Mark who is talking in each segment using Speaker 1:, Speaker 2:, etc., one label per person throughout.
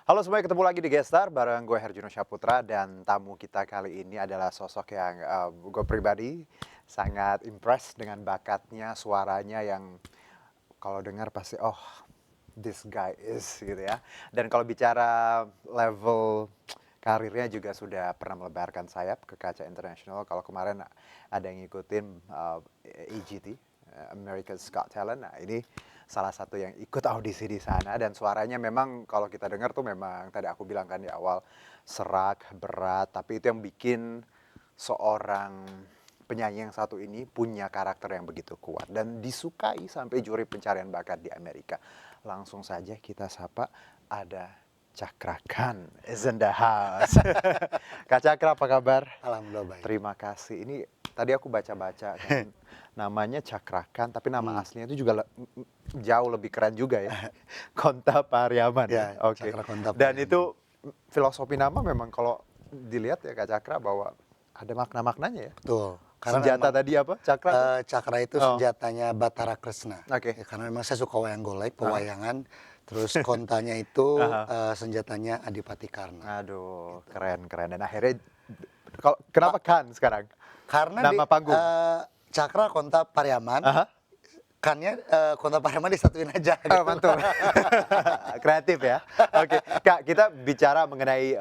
Speaker 1: Halo semuanya, ketemu lagi di Gestar bareng gue Herjunot Syaputra dan tamu kita kali ini adalah sosok yang gue pribadi sangat impress dengan bakatnya, suaranya yang kalau dengar pasti this guy is gitu ya. Dan kalau bicara level karirnya juga sudah pernah melebarkan sayap ke kaca internasional. Kalau kemarin ada yang ngikutin AGT, America's Got Talent. Nah, ini salah satu yang ikut audisi di sana dan suaranya memang kalau kita dengar tuh memang tadi aku bilang kan di awal serak, berat, tapi itu yang bikin seorang penyanyi yang satu ini punya karakter yang begitu kuat dan disukai sampai juri pencarian bakat di Amerika. Langsung saja kita sapa, ada Cakra Khan is in the house. Kak Cakra, apa kabar?
Speaker 2: Alhamdulillah baik.
Speaker 1: Terima kasih. Ini tadi aku baca-baca kan namanya Cakra Khan, tapi nama aslinya itu juga jauh lebih keren juga ya. Konta Pariaman ya.
Speaker 2: Ya,
Speaker 1: Oke.
Speaker 2: Cakra Konta
Speaker 1: Dan
Speaker 2: Pariaman.
Speaker 1: itu filosofi nama memang kalau dilihat ya Kak Cakra bahwa ada makna-maknanya ya.
Speaker 2: Betul.
Speaker 1: Senjata
Speaker 2: memang,
Speaker 1: tadi apa? Cakra tuh?
Speaker 2: Cakra itu
Speaker 1: Oh.
Speaker 2: senjatanya Bathara Kresna.
Speaker 1: Oke.
Speaker 2: Ya, karena memang saya suka wayang golek, pewayangan. Terus kontanya itu senjatanya Adipati Karna.
Speaker 1: Aduh, keren-keren. Dan akhirnya kenapa Khan sekarang?
Speaker 2: Karena
Speaker 1: Nama panggung.
Speaker 2: Cakra Konta Pariaman,
Speaker 1: Aha.
Speaker 2: kannya Konta Pariaman disatuin aja.
Speaker 1: Oh, mantul. Kreatif ya. Oke, Kak, kita bicara mengenai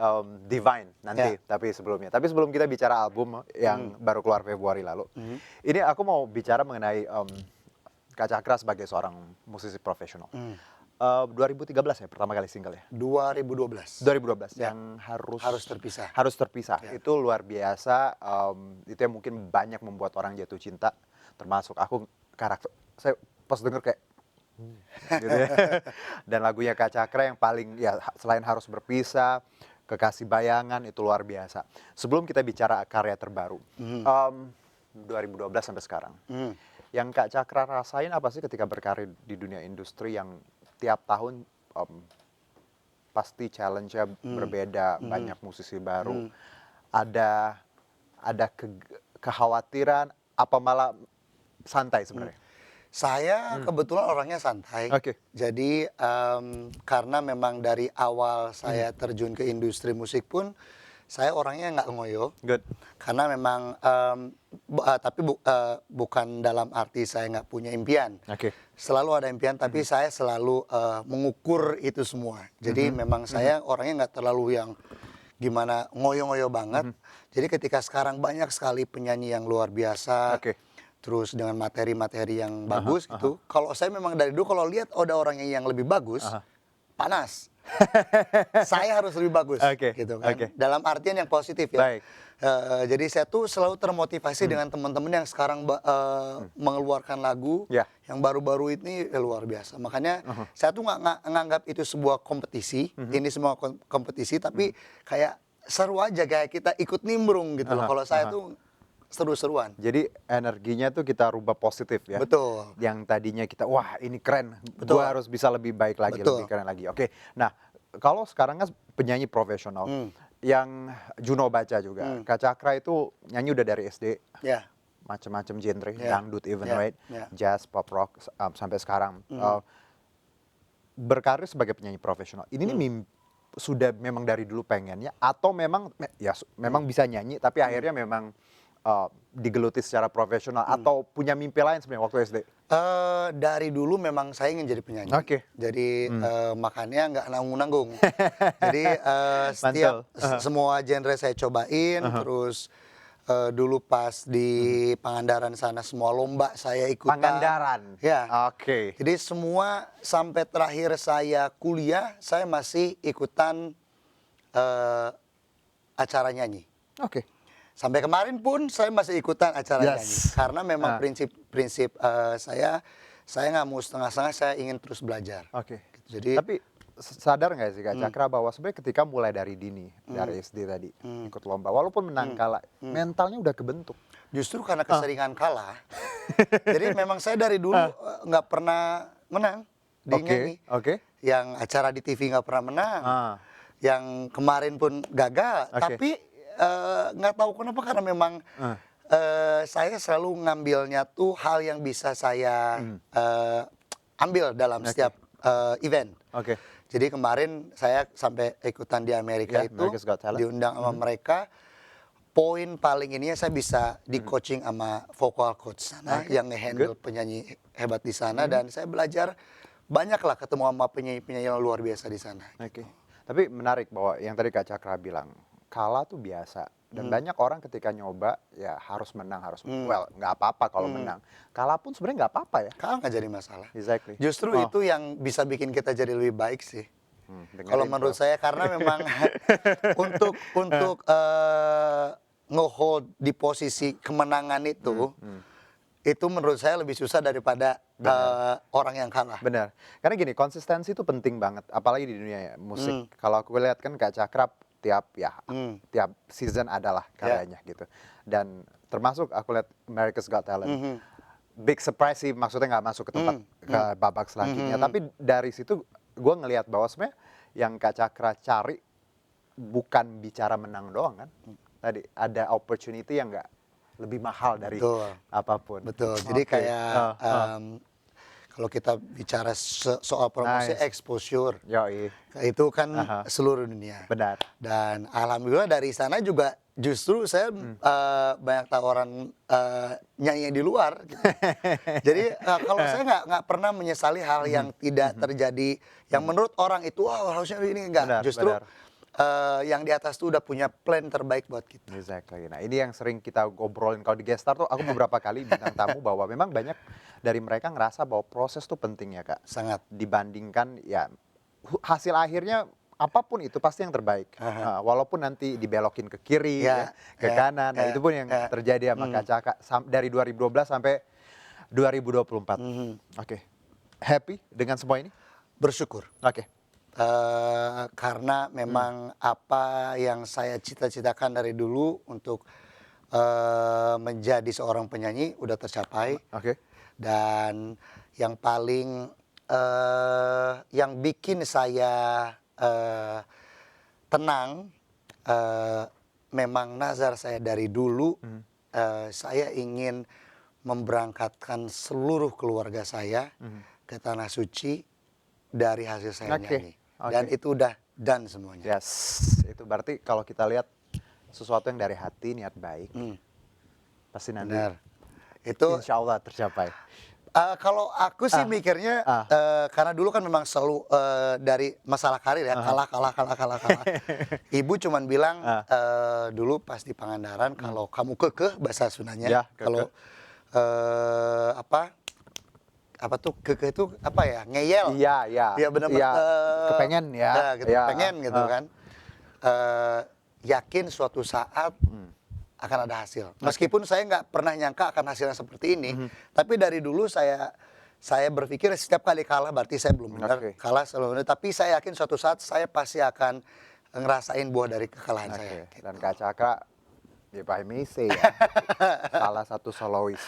Speaker 1: Divine nanti,
Speaker 2: Ya.
Speaker 1: tapi sebelum kita bicara album yang baru keluar Februari lalu. Ini aku mau bicara mengenai Kak Cakra sebagai seorang musisi profesional. 2013 ya pertama kali single ya.
Speaker 2: 2012.
Speaker 1: 2012
Speaker 2: Ya.
Speaker 1: yang
Speaker 2: Harus terpisah.
Speaker 1: Harus terpisah.
Speaker 2: Ya.
Speaker 1: Itu luar biasa. Itu yang mungkin banyak membuat orang jatuh cinta, termasuk aku. Karakter saya pas denger kayak gitu ya. Dan lagunya Kak Cakra yang paling ya selain harus berpisah, Kekasih Bayangan itu luar biasa. Sebelum kita bicara karya terbaru, 2012 sampai sekarang, yang Kak Cakra rasain apa sih ketika berkarir di dunia industri yang tiap tahun pasti challenge-nya berbeda, banyak musisi baru, ada kekhawatiran apa malah santai sebenarnya?
Speaker 2: Saya kebetulan orangnya santai.
Speaker 1: Oke.
Speaker 2: Jadi karena memang dari awal saya terjun ke industri musik pun saya orangnya nggak ngoyo.
Speaker 1: Good.
Speaker 2: Karena memang bukan dalam arti saya nggak punya impian.
Speaker 1: Oke.
Speaker 2: Selalu ada impian, tapi saya selalu mengukur itu semua. Jadi memang saya orangnya nggak terlalu yang gimana ngoyo-ngoyo banget. Jadi ketika sekarang banyak sekali penyanyi yang luar biasa.
Speaker 1: Oke.
Speaker 2: Terus dengan materi-materi yang bagus gitu. Kalau saya memang dari dulu kalau lihat ada orang yang lebih bagus, panas. Saya harus lebih bagus,
Speaker 1: Oke,
Speaker 2: gitu kan.
Speaker 1: oke.
Speaker 2: Dalam artian yang positif ya.
Speaker 1: Baik.
Speaker 2: Jadi saya tuh selalu termotivasi dengan teman-teman yang sekarang mengeluarkan lagu
Speaker 1: Ya.
Speaker 2: yang baru-baru ini luar biasa. Makanya saya tuh nggak nganggap itu sebuah kompetisi. Ini semua kompetisi, tapi kayak seru aja kayak kita ikut nimbrung gitu loh. Kalau saya tuh seru-seruan.
Speaker 1: Jadi energinya tuh kita rubah positif ya.
Speaker 2: Betul.
Speaker 1: Yang tadinya kita wah ini keren,
Speaker 2: Betul.
Speaker 1: gua harus bisa lebih baik lagi,
Speaker 2: Betul.
Speaker 1: lebih keren lagi. Oke. Nah, kalau sekarang kan penyanyi profesional yang Juno baca juga. Kak Cakra itu nyanyi udah dari SD.
Speaker 2: Ya.
Speaker 1: Macam-macam genre,
Speaker 2: Ya.
Speaker 1: dangdut even,
Speaker 2: Ya.
Speaker 1: right?
Speaker 2: Ya.
Speaker 1: Jazz, pop rock sampai sekarang. Berkarir sebagai penyanyi profesional. Ini nih sudah memang dari dulu pengennya atau memang memang bisa nyanyi tapi akhirnya memang digeluti secara profesional atau punya mimpi lain sebenarnya waktu SD?
Speaker 2: Dari dulu memang saya ingin jadi penyanyi.
Speaker 1: Oke.
Speaker 2: Jadi makanya nggak nanggung-nanggung. Jadi setiap semua genre saya cobain. Terus dulu pas di Pangandaran sana semua lomba saya ikutan.
Speaker 1: Pangandaran?
Speaker 2: Ya.
Speaker 1: Oke.
Speaker 2: Jadi semua sampai terakhir saya kuliah saya masih ikutan acara nyanyi.
Speaker 1: Oke.
Speaker 2: Sampai kemarin pun saya masih ikutan acara
Speaker 1: Yes.
Speaker 2: nyanyi. Karena memang prinsip saya nggak mau setengah-setengah, saya ingin terus belajar.
Speaker 1: Oke.
Speaker 2: Jadi
Speaker 1: Tapi sadar nggak sih Kak Cakra bahwa sebenarnya ketika mulai dari dini, dari SD tadi, ikut lomba, walaupun menang kalah, mentalnya udah kebentuk.
Speaker 2: justru karena keseringan kalah, jadi memang saya dari dulu nggak pernah menang di nyanyi.
Speaker 1: Oke.
Speaker 2: Yang acara di TV nggak pernah menang, yang kemarin pun gagal.
Speaker 1: Oke.
Speaker 2: Tapi nggak tahu kenapa karena memang saya selalu ngambilnya tuh hal yang bisa saya ambil dalam setiap event.
Speaker 1: Oke.
Speaker 2: Jadi kemarin saya sampai ikutan di Amerika
Speaker 1: Ya,
Speaker 2: itu,
Speaker 1: America's Got Talent.
Speaker 2: diundang sama mereka. Poin paling ininya saya bisa di coaching sama vocal coach sana
Speaker 1: Oke,
Speaker 2: yang nge-handle
Speaker 1: good.
Speaker 2: penyanyi hebat di sana, dan saya belajar banyak lah ketemu sama penyanyi-penyanyi yang luar biasa di sana.
Speaker 1: Oke. Tapi menarik bahwa yang tadi Kak Cakra bilang, kalah tuh biasa. Dan banyak orang ketika nyoba, ya harus menang, well, nggak apa-apa kalau menang. Kalah pun sebenarnya nggak apa-apa ya.
Speaker 2: Kalau nggak jadi masalah.
Speaker 1: Exactly.
Speaker 2: Justru
Speaker 1: Oh.
Speaker 2: itu yang bisa bikin kita jadi lebih baik sih. Kalau
Speaker 1: Dengerin
Speaker 2: menurut
Speaker 1: tuh.
Speaker 2: saya, karena memang untuk nge-hold di posisi kemenangan itu menurut saya lebih susah daripada orang yang kalah.
Speaker 1: Benar. Karena gini, konsistensi itu penting banget, apalagi di dunia musik. Kalau aku lihat kan Kak Cakra tiap season adalah karyanya gitu. Dan termasuk aku lihat America's Got Talent. Big surprise sih, maksudnya nggak masuk ke tempat ke babak selanjutnya. Tapi dari situ gue ngelihat bahwa sebenarnya yang Kak Cakra cari bukan bicara menang doang kan. Tadi ada opportunity yang nggak lebih mahal dari
Speaker 2: Betul.
Speaker 1: apapun.
Speaker 2: Betul. Jadi
Speaker 1: Oke.
Speaker 2: kayak kalau kita bicara soal promosi,
Speaker 1: Nice.
Speaker 2: exposure,
Speaker 1: Yoi.
Speaker 2: itu kan
Speaker 1: Aha.
Speaker 2: seluruh dunia.
Speaker 1: Benar.
Speaker 2: Dan alhamdulillah dari sana juga justru saya banyak tawaran nyanyi di luar. Gitu. Jadi kalau saya nggak pernah menyesali hal yang tidak terjadi, yang menurut orang itu wah harusnya ini enggak.
Speaker 1: Benar,
Speaker 2: Justru
Speaker 1: benar.
Speaker 2: yang di atas tuh udah punya plan terbaik buat kita.
Speaker 1: Exactly. Nah, ini yang sering kita ngobrolin kalau di Gestar tuh aku beberapa kali bintang tamu bahwa memang banyak dari mereka ngerasa bahwa proses tuh penting ya, Kak.
Speaker 2: Sangat.
Speaker 1: Dibandingkan ya hasil akhirnya apapun itu pasti yang terbaik. Nah, walaupun nanti dibelokin ke kiri,
Speaker 2: Ya,
Speaker 1: ke
Speaker 2: ya,
Speaker 1: kanan. Nah,
Speaker 2: ya,
Speaker 1: itu pun yang
Speaker 2: ya.
Speaker 1: terjadi sama Kak Caka dari 2012 sampai 2024. Oke. Happy dengan semua ini?
Speaker 2: Bersyukur.
Speaker 1: Oke.
Speaker 2: Karena memang apa yang saya cita-citakan dari dulu untuk menjadi seorang penyanyi udah tercapai.
Speaker 1: Oke.
Speaker 2: Dan yang paling yang bikin saya tenang, memang nazar saya dari dulu, saya ingin memberangkatkan seluruh keluarga saya ke Tanah Suci dari hasil saya
Speaker 1: Oke,
Speaker 2: nyanyi.
Speaker 1: oke.
Speaker 2: Dan itu udah done semuanya.
Speaker 1: Yes, itu berarti kalau kita lihat sesuatu yang dari hati, niat baik, pasti nanti
Speaker 2: Benar. Itu
Speaker 1: insya Allah tercapai.
Speaker 2: kalau aku sih mikirnya, karena dulu kan memang selalu dari masalah karir ya, kalah. Ibu cuman bilang dulu pas di Pangandaran, kalau kamu kekeh bahasa Sundanya,
Speaker 1: Ya, kekeh.
Speaker 2: kalau apa tuh kekeh itu apa ya, ngeyel.
Speaker 1: Iya, iya.
Speaker 2: Iya benar-benar.
Speaker 1: Iya, kepengen ya.
Speaker 2: Gitu,
Speaker 1: Iya,
Speaker 2: pengen gitu kan. Yakin suatu saat akan ada hasil. Meskipun saya nggak pernah nyangka akan hasilnya seperti ini, tapi dari dulu saya berpikir setiap kali kalah berarti saya belum benar.
Speaker 1: Oke.
Speaker 2: Kalah selalu benar. Tapi saya yakin suatu saat saya pasti akan ngerasain buah dari kekalahan saya.
Speaker 1: Oke. Dan Kak Caka, if I may say ya, salah satu solois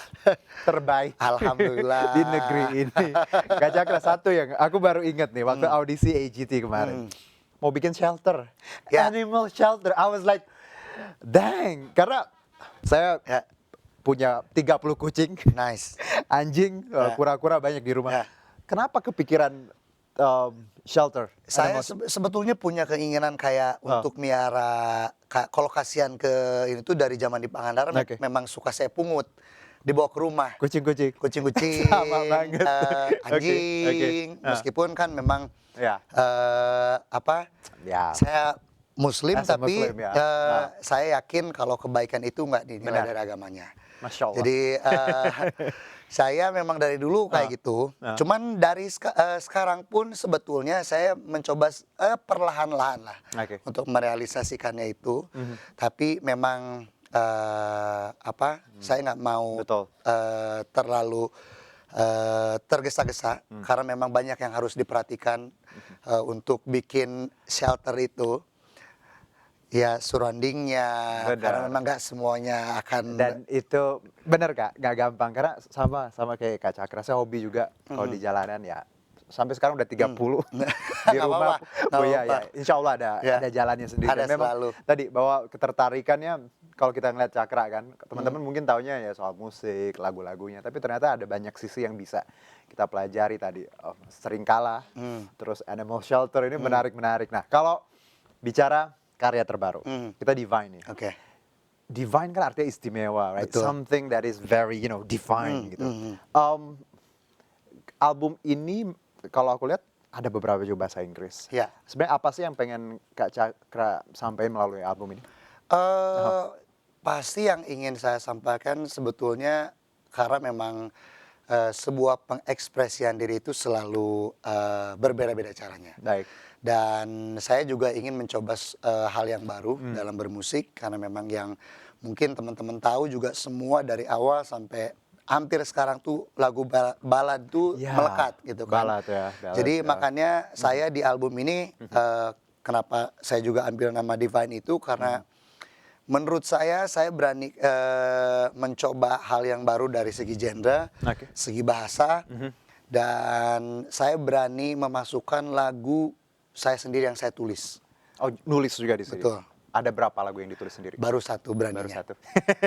Speaker 1: terbaik
Speaker 2: Alhamdulillah.
Speaker 1: di negeri ini. Kak Cakra satu yang aku baru inget nih waktu audisi AGT kemarin. Mau bikin shelter,
Speaker 2: Ya.
Speaker 1: animal shelter. I was like, dang, karena saya
Speaker 2: Ya.
Speaker 1: punya 30 kucing,
Speaker 2: Nice.
Speaker 1: anjing, kura-kura banyak di rumah.
Speaker 2: Ya.
Speaker 1: Kenapa kepikiran shelter?
Speaker 2: Saya
Speaker 1: animal-
Speaker 2: sebetulnya punya keinginan kayak untuk miara, kalau kasihan ke ini tuh dari zaman di Pangandaran,
Speaker 1: Oke.
Speaker 2: memang suka saya pungut, dibawa ke rumah.
Speaker 1: kucing-kucing.
Speaker 2: Kucing-kucing,
Speaker 1: Sama banget.
Speaker 2: anjing,
Speaker 1: Oke.
Speaker 2: meskipun kan memang
Speaker 1: Ya. Ya.
Speaker 2: saya Muslim,
Speaker 1: As a
Speaker 2: tapi
Speaker 1: Muslim, ya.
Speaker 2: saya yakin kalau kebaikan itu nggak dinilai
Speaker 1: Benar.
Speaker 2: dari agamanya.
Speaker 1: Masya Allah.
Speaker 2: Jadi saya memang dari dulu kayak gitu. Cuman dari sekarang pun sebetulnya saya mencoba perlahan-lahan lah
Speaker 1: Oke.
Speaker 2: untuk merealisasikannya itu. Tapi memang saya nggak mau
Speaker 1: Betul.
Speaker 2: terlalu tergesa-gesa, karena memang banyak yang harus diperhatikan untuk bikin shelter itu. Ya surroundingnya,
Speaker 1: Benar.
Speaker 2: karena memang nggak semuanya akan.
Speaker 1: Dan itu benar Kak, nggak gampang karena sama kayak Kak Cakra, saya hobi juga kalau di jalanan ya sampai sekarang udah 30 di
Speaker 2: Nggak
Speaker 1: rumah.
Speaker 2: apa-apa, nggak
Speaker 1: Oh iya
Speaker 2: apa-apa.
Speaker 1: ya, insya Allah
Speaker 2: Ya,
Speaker 1: ada jalannya sendiri.
Speaker 2: ada
Speaker 1: Dan memang
Speaker 2: selalu.
Speaker 1: tadi bahwa ketertarikannya kalau kita ngeliat Cakra kan, teman-teman mungkin taunya ya soal musik, lagu-lagunya, tapi ternyata ada banyak sisi yang bisa kita pelajari tadi. Sering kalah, terus Animal Shelter ini menarik-menarik. Nah, kalau bicara karya terbaru, kita Divine nih.
Speaker 2: Oke.
Speaker 1: Divine kan artinya istimewa, right?
Speaker 2: Betul.
Speaker 1: Something that is very, divine gitu. Album ini kalau aku lihat ada beberapa juga bahasa Inggris.
Speaker 2: Ya.
Speaker 1: Sebenarnya apa sih yang pengen Kak Cakra sampaikan melalui album ini?
Speaker 2: Pasti yang ingin saya sampaikan sebetulnya karena memang sebuah pengekspresian diri itu selalu berbeda-beda caranya.
Speaker 1: Baik.
Speaker 2: Dan saya juga ingin mencoba hal yang baru dalam bermusik karena memang yang mungkin teman-teman tahu juga semua dari awal sampai hampir sekarang tuh lagu balad tuh
Speaker 1: Ya,
Speaker 2: melekat gitu kan.
Speaker 1: ballad ya, ballad
Speaker 2: Jadi
Speaker 1: ya.
Speaker 2: makanya saya di album ini kenapa saya juga ambil nama Divine itu karena menurut saya berani mencoba hal yang baru dari segi genre,
Speaker 1: Oke.
Speaker 2: segi bahasa, dan saya berani memasukkan lagu saya sendiri yang saya tulis.
Speaker 1: Oh, nulis juga di sini.
Speaker 2: Betul.
Speaker 1: Ada berapa lagu yang ditulis sendiri?
Speaker 2: Baru satu beraninya.
Speaker 1: Baru satu.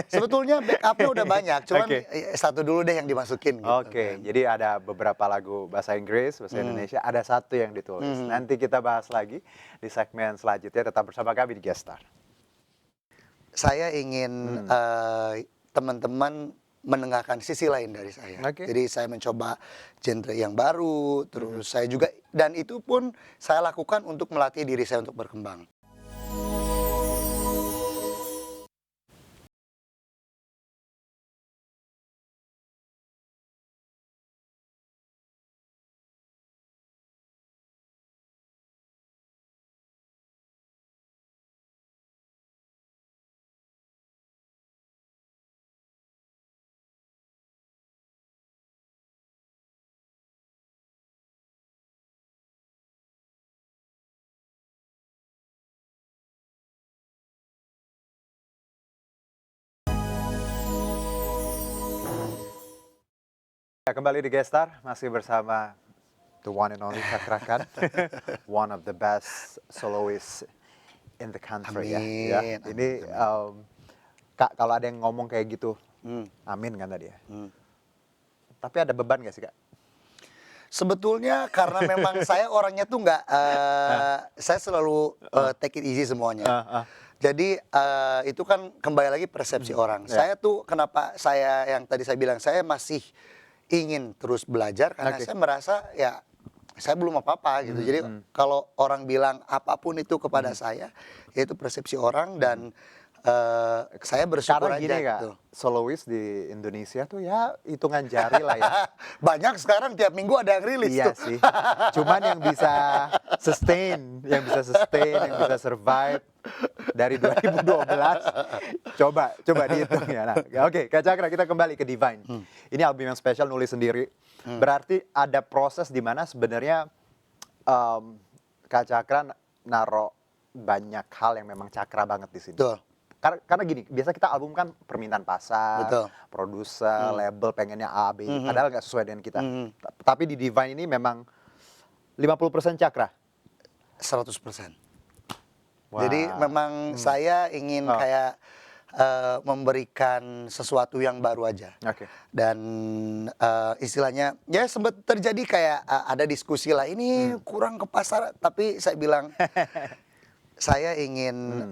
Speaker 2: Sebetulnya backupnya udah banyak, cuman
Speaker 1: Oke.
Speaker 2: satu dulu deh yang dimasukin. Gitu,
Speaker 1: Oke,
Speaker 2: kan.
Speaker 1: jadi ada beberapa lagu bahasa Inggris, bahasa Indonesia, ada satu yang ditulis. Nanti kita bahas lagi di segmen selanjutnya. Tetap bersama kami di Gestar.
Speaker 2: Saya ingin teman-teman mendengarkan sisi lain dari saya.
Speaker 1: Oke.
Speaker 2: Jadi saya mencoba genre yang baru, terus saya juga, dan itu pun saya lakukan untuk melatih diri saya untuk berkembang.
Speaker 1: Ya, kembali di Gestar, masih bersama the one and only Cakra Khan. One of the best soloists in the country ya.
Speaker 2: Amin,
Speaker 1: Ini Kak, kalau ada yang ngomong kayak gitu, amin kan tadi ya. Tapi ada beban gak sih Kak?
Speaker 2: Sebetulnya karena memang saya orangnya tuh nggak, saya selalu take it easy semuanya. Jadi itu kan kembali lagi persepsi orang. Saya tuh kenapa saya yang tadi saya bilang saya masih ingin terus belajar karena saya merasa ya saya belum apa-apa gitu. Jadi kalau orang bilang apapun itu kepada saya, itu persepsi orang dan saya bersyukur
Speaker 1: Karena
Speaker 2: aja
Speaker 1: gini Kak,
Speaker 2: gitu.
Speaker 1: solois di Indonesia tuh ya hitungan jari lah ya.
Speaker 2: Banyak sekarang tiap minggu ada yang rilis
Speaker 1: Iya
Speaker 2: tuh.
Speaker 1: sih. Cuman yang bisa sustain, yang bisa survive dari 2012, coba dihitung ya. Nah, oke, Kak Cakra, kita kembali ke Divine. Ini album yang spesial, nulis sendiri. Berarti ada proses di mana sebenarnya Kak Cakra naro banyak hal yang memang Cakra banget di sini.
Speaker 2: Betul.
Speaker 1: Karena gini, biasa kita album kan permintaan pasar,
Speaker 2: Betul.
Speaker 1: produser, label pengennya A, B, padahal nggak sesuai dengan kita. Tapi di Divine ini memang 50% Cakra.
Speaker 2: 100%.
Speaker 1: Wah.
Speaker 2: Jadi memang saya ingin kayak memberikan sesuatu yang baru aja.
Speaker 1: Oke.
Speaker 2: Dan istilahnya ya sempat terjadi kayak ada diskusi lah ini kurang ke pasar, tapi saya bilang saya ingin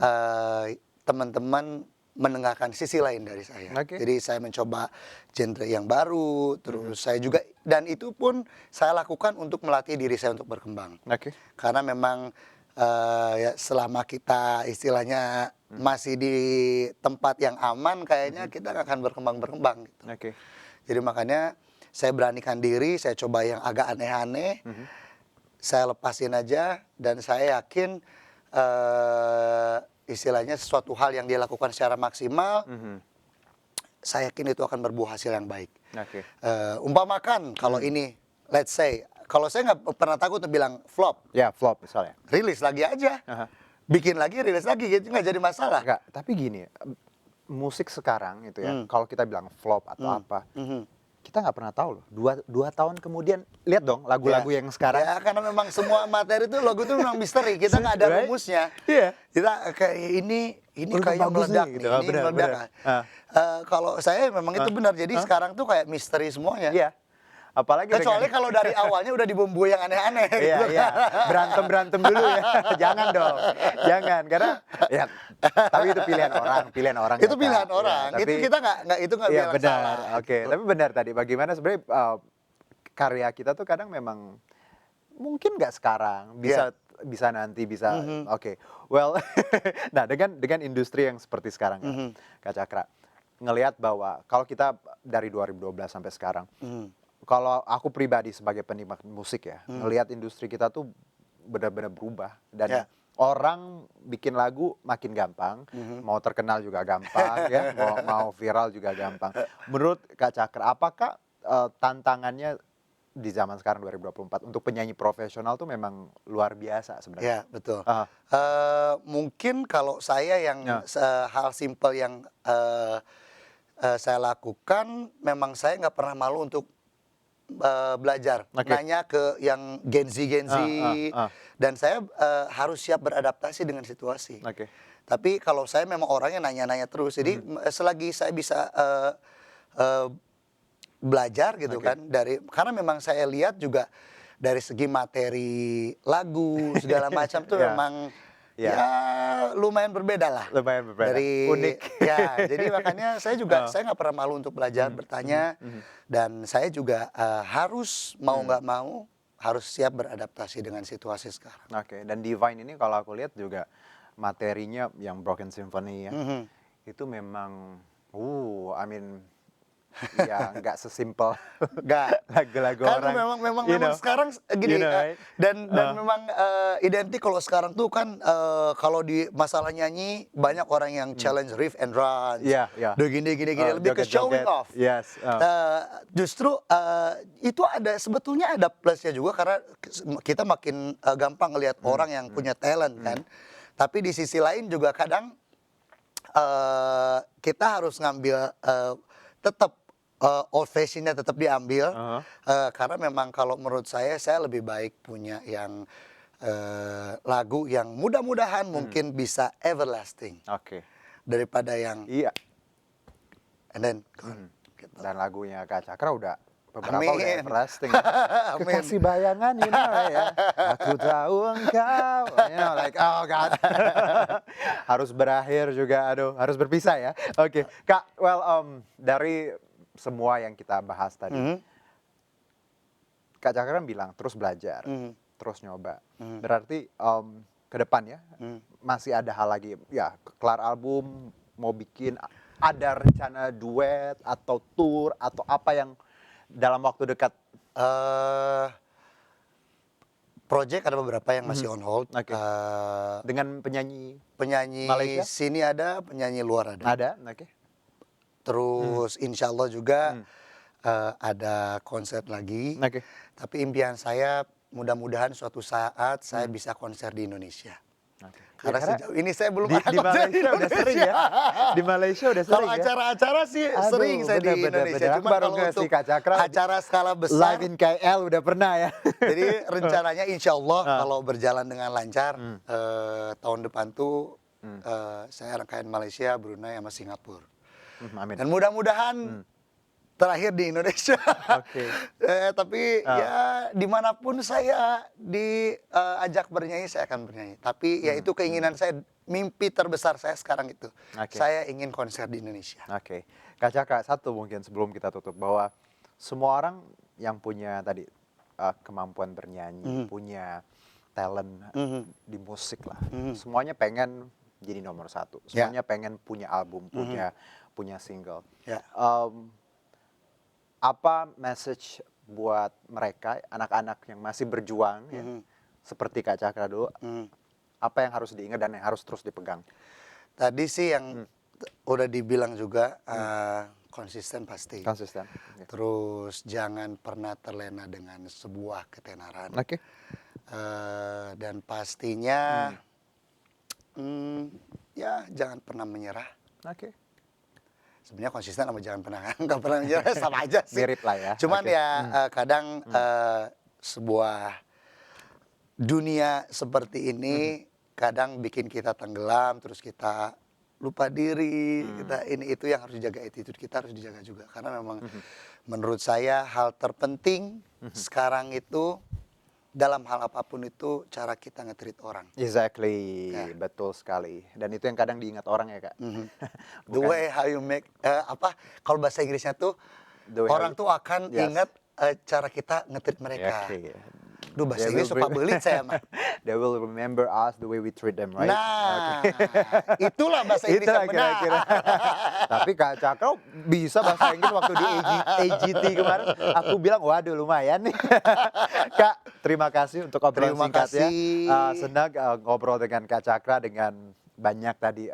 Speaker 2: teman-teman mendengarkan sisi lain dari saya.
Speaker 1: Oke.
Speaker 2: Jadi saya mencoba genre yang baru, terus saya juga, dan itu pun saya lakukan untuk melatih diri saya untuk berkembang.
Speaker 1: Oke.
Speaker 2: Karena memang ya selama kita istilahnya masih di tempat yang aman, kayaknya kita nggak akan berkembang gitu.
Speaker 1: Oke.
Speaker 2: Jadi makanya saya beranikan diri, saya coba yang agak aneh-aneh, saya lepasin aja, dan saya yakin istilahnya sesuatu hal yang dia lakukan secara maksimal, saya yakin itu akan berbuah hasil yang baik.
Speaker 1: Oke.
Speaker 2: Umpamakan kalau ini, let's say, kalau saya nggak pernah takut untuk bilang flop,
Speaker 1: Ya, flop misalnya.
Speaker 2: rilis lagi aja, bikin lagi, rilis lagi, gitu nggak jadi masalah.
Speaker 1: Enggak, tapi gini, musik sekarang itu ya, kalau kita bilang flop atau apa, kita nggak pernah tahu loh. Dua tahun kemudian, lihat dong lagu-lagu
Speaker 2: Ya.
Speaker 1: yang sekarang.
Speaker 2: Ya, karena memang semua materi itu logo itu memang misteri. Kita nggak ada
Speaker 1: Right?
Speaker 2: rumusnya.
Speaker 1: Iya.
Speaker 2: Kita kayak ini
Speaker 1: Oh,
Speaker 2: kayaknya
Speaker 1: bagus
Speaker 2: meledak
Speaker 1: nih,
Speaker 2: nih,
Speaker 1: gitu. Ah,
Speaker 2: ini
Speaker 1: benar,
Speaker 2: meledak.
Speaker 1: benar. Ah.
Speaker 2: Kalau saya memang itu benar. Jadi sekarang tuh kayak misteri semuanya.
Speaker 1: Iya. Apalagi
Speaker 2: Kecuali kalau dari awalnya udah dibumbui yang aneh-aneh.
Speaker 1: iya,
Speaker 2: gitu
Speaker 1: iya.
Speaker 2: kan.
Speaker 1: Berantem dulu ya. Jangan dong. Jangan, karena ya tapi itu pilihan orang
Speaker 2: Itu
Speaker 1: ya,
Speaker 2: pilihan
Speaker 1: Kak.
Speaker 2: orang.
Speaker 1: Ya,
Speaker 2: Itu kita nggak itu nggak
Speaker 1: iya
Speaker 2: bilang
Speaker 1: benar.
Speaker 2: salah.
Speaker 1: Oke,
Speaker 2: gitu.
Speaker 1: tapi benar tadi bagaimana sebenarnya karya kita tuh kadang memang mungkin nggak sekarang,
Speaker 2: Iya.
Speaker 1: bisa nanti, bisa oke. Well, nah dengan industri yang seperti sekarang ya, Kak Cakra, ngelihat bahwa kalau kita dari 2012 sampai sekarang, kalau aku pribadi sebagai penikmat musik ya, ngelihat industri kita tuh benar-benar berubah dan
Speaker 2: Ya.
Speaker 1: orang bikin lagu makin gampang, mau terkenal juga gampang ya, mau viral juga gampang. Menurut Kak Cakra, apakah tantangannya di zaman sekarang 2024 untuk penyanyi profesional tuh memang luar biasa sebenarnya?
Speaker 2: Ya, betul.
Speaker 1: Ah,
Speaker 2: Mungkin kalau saya yang
Speaker 1: ya,
Speaker 2: hal simpel yang saya lakukan, memang saya nggak pernah malu untuk belajar,
Speaker 1: oke.
Speaker 2: nanya ke yang Gen Z,
Speaker 1: Ah,
Speaker 2: dan saya harus siap beradaptasi dengan situasi.
Speaker 1: oke.
Speaker 2: Tapi kalau saya memang orangnya nanya-nanya terus, jadi selagi saya bisa eh, belajar gitu
Speaker 1: Oke.
Speaker 2: kan, karena memang saya lihat juga dari segi materi lagu segala macam tuh
Speaker 1: Ya,
Speaker 2: memang
Speaker 1: ya,
Speaker 2: ya lumayan berbeda lah.
Speaker 1: lumayan berbeda,
Speaker 2: Dari
Speaker 1: unik.
Speaker 2: ya, jadi makanya saya nggak pernah malu untuk belajar, bertanya, dan saya juga harus mau nggak mau harus siap beradaptasi dengan situasi sekarang.
Speaker 1: Oke, dan Divine ini kalau aku lihat juga materinya yang Broken Symphony ya, itu memang, I mean, ya nggak sesimpel
Speaker 2: Nggak.
Speaker 1: lagu-lagu
Speaker 2: Kan
Speaker 1: orang,
Speaker 2: memang sekarang gini,
Speaker 1: right?
Speaker 2: dan memang identik kalau sekarang tuh kan kalau di masalah nyanyi banyak orang yang challenge riff and runs,
Speaker 1: Iya, iya.
Speaker 2: gini, lebih ke showing
Speaker 1: Joget-joget,
Speaker 2: off.
Speaker 1: yes.
Speaker 2: Justru itu sebetulnya ada plusnya juga karena kita makin gampang ngelihat orang yang punya talent kan. Tapi di sisi lain juga kadang kita harus ngambil tetap old fashionnya tetap diambil, karena memang kalau menurut saya lebih baik punya yang lagu yang mudah-mudahan mungkin bisa everlasting
Speaker 1: Oke,
Speaker 2: daripada yang
Speaker 1: iya.
Speaker 2: and then gone, gitu.
Speaker 1: Dan lagunya Kak Cakra beberapa udah
Speaker 2: Amin.
Speaker 1: everlasting.
Speaker 2: Amin.
Speaker 1: Kekasih bayangan, ya. Aku tahu engkau, like oh God. Harus berakhir juga, aduh, harus berpisah ya. Oke, Kak, well, dari semua yang kita bahas tadi, Kak Cakra kan bilang terus belajar, terus nyoba. Berarti ke depan ya, masih ada hal lagi, ya kelar album, mau bikin, ada rencana duet atau tour atau apa yang dalam waktu dekat?
Speaker 2: Project ada beberapa yang masih on hold.
Speaker 1: Oke. Dengan penyanyi
Speaker 2: Penyanyi
Speaker 1: Malaysia?
Speaker 2: sini ada, penyanyi luar ada.
Speaker 1: Ada, oke.
Speaker 2: Terus insya Allah juga ada konser lagi.
Speaker 1: Oke.
Speaker 2: Tapi impian saya mudah-mudahan suatu saat saya bisa konser di Indonesia.
Speaker 1: Oke.
Speaker 2: Karena
Speaker 1: Ya, karena
Speaker 2: sejauh ini saya belum
Speaker 1: di
Speaker 2: ada konser di
Speaker 1: Malaysia udah sering ya. Di Malaysia udah
Speaker 2: Kalau
Speaker 1: sering ya.
Speaker 2: acara-acara sih
Speaker 1: Aduh,
Speaker 2: sering saya di
Speaker 1: bener,
Speaker 2: Indonesia.
Speaker 1: bener. Aku
Speaker 2: Cuma
Speaker 1: baru
Speaker 2: kalau
Speaker 1: ngasih
Speaker 2: untuk
Speaker 1: Kak Cakra
Speaker 2: acara skala besar,
Speaker 1: Live in KL udah pernah ya.
Speaker 2: jadi rencananya insya Allah kalau berjalan dengan lancar tahun depan tuh saya rangkaian Malaysia, Brunei, sama Singapura.
Speaker 1: Amin.
Speaker 2: Dan mudah-mudahan terakhir di Indonesia.
Speaker 1: Oke.
Speaker 2: Tapi ya dimanapun saya diajak bernyanyi saya akan bernyanyi. Tapi ya itu keinginan saya, mimpi terbesar saya sekarang itu.
Speaker 1: Oke.
Speaker 2: Saya ingin konser di Indonesia.
Speaker 1: Oke. Kak Cakra, satu mungkin sebelum kita tutup, bahwa semua orang yang punya tadi kemampuan bernyanyi, punya talent di musik lah, semuanya pengen jadi nomor satu. Semuanya pengen punya album, punya single.
Speaker 2: Ya.
Speaker 1: Apa message buat mereka, anak-anak yang masih berjuang, ya, seperti Kak Cakra dulu, apa yang harus diingat dan yang harus terus dipegang?
Speaker 2: Tadi sih yang udah dibilang juga konsisten pasti.
Speaker 1: Konsisten. Oke.
Speaker 2: Terus jangan pernah terlena dengan sebuah ketenaran.
Speaker 1: Oke.
Speaker 2: Dan pastinya ya jangan pernah menyerah.
Speaker 1: Oke.
Speaker 2: sebenarnya konsisten sama jangan pernah nggak pernah menyerah sama aja sih.
Speaker 1: Mirip lah ya.
Speaker 2: Cuman
Speaker 1: Oke.
Speaker 2: ya kadang sebuah dunia seperti ini kadang bikin kita tenggelam, terus kita lupa diri, kita ini itu yang harus dijaga, attitude kita harus dijaga juga. Karena memang menurut saya hal terpenting sekarang itu dalam hal apapun itu cara kita nge-treat orang.
Speaker 1: Exactly,
Speaker 2: Ya.
Speaker 1: betul sekali. Dan itu yang kadang diingat orang ya, Kak.
Speaker 2: The way how you make kalau bahasa Inggrisnya tuh
Speaker 1: The way how
Speaker 2: orang
Speaker 1: you-
Speaker 2: tuh akan
Speaker 1: Yes.
Speaker 2: ingat cara kita nge-treat mereka.
Speaker 1: Oke.
Speaker 2: Duh, bahasa
Speaker 1: They
Speaker 2: Inggris
Speaker 1: will
Speaker 2: suka belit saya mah.
Speaker 1: They will remember us the way we treat them, right?
Speaker 2: Nah, itulah bahasa Inggris
Speaker 1: Itulah
Speaker 2: yang benar.
Speaker 1: kira-kira. Tapi Kak Cakro bisa bahasa Inggris waktu di AGT kemarin. Aku bilang, waduh lumayan nih. Kak, terima kasih untuk obrolan
Speaker 2: Terima
Speaker 1: singkatnya.
Speaker 2: kasih.
Speaker 1: Senang ngobrol dengan Kak Cakra dengan banyak tadi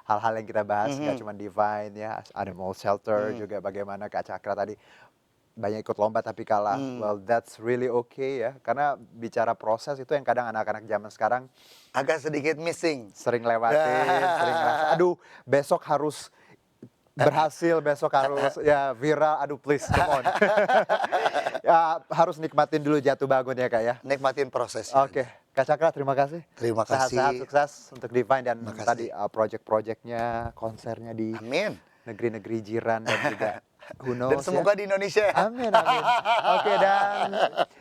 Speaker 1: hal-hal yang kita bahas. Nggak cuma Divine ya, Animal Shelter juga bagaimana Kak Cakra tadi banyak ikut lomba tapi kalah. Well, that's really okay ya. Karena bicara proses itu yang kadang anak-anak zaman sekarang
Speaker 2: Agak sedikit missing.
Speaker 1: sering lewatin, sering ngerasa, aduh besok harus berhasil, besok harus ya viral, aduh please come on. Ya, harus nikmatin dulu jatuh bangun ya Kak ya.
Speaker 2: Nikmatin prosesnya.
Speaker 1: Oke, Kak Cakra terima kasih.
Speaker 2: Terima
Speaker 1: Sehat-sehat,
Speaker 2: kasih.
Speaker 1: sukses untuk Divine dan
Speaker 2: Terima kasih.
Speaker 1: tadi project-projectnya, konsernya di
Speaker 2: Amin.
Speaker 1: negeri-negeri jiran dan juga who knows
Speaker 2: Dan semoga
Speaker 1: ya.
Speaker 2: di Indonesia.
Speaker 1: Amin, amin. Oke, dan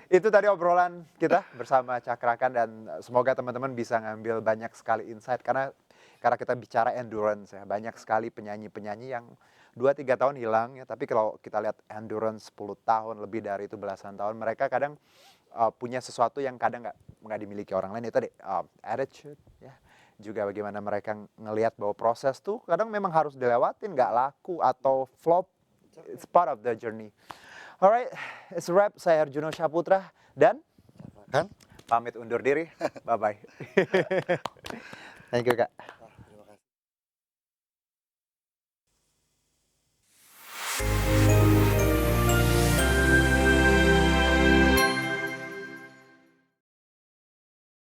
Speaker 1: itu tadi obrolan kita bersama Cakrakan dan semoga teman-teman bisa ngambil banyak sekali insight karena kita bicara endurance ya, banyak sekali penyanyi-penyanyi yang 2-3 tahun hilang ya, tapi kalau kita lihat endurance 10 tahun lebih dari itu belasan tahun, mereka kadang punya sesuatu yang kadang nggak dimiliki orang lain, itu tadi attitude ya. Juga bagaimana mereka ngelihat bahwa proses tuh kadang memang harus dilewatin, nggak laku atau flop. It's part of the journey. Alright, it's a wrap. Saya Herjuno Syaputra dan
Speaker 2: Kan?
Speaker 1: pamit undur diri. Bye-bye. Thank you, Kak.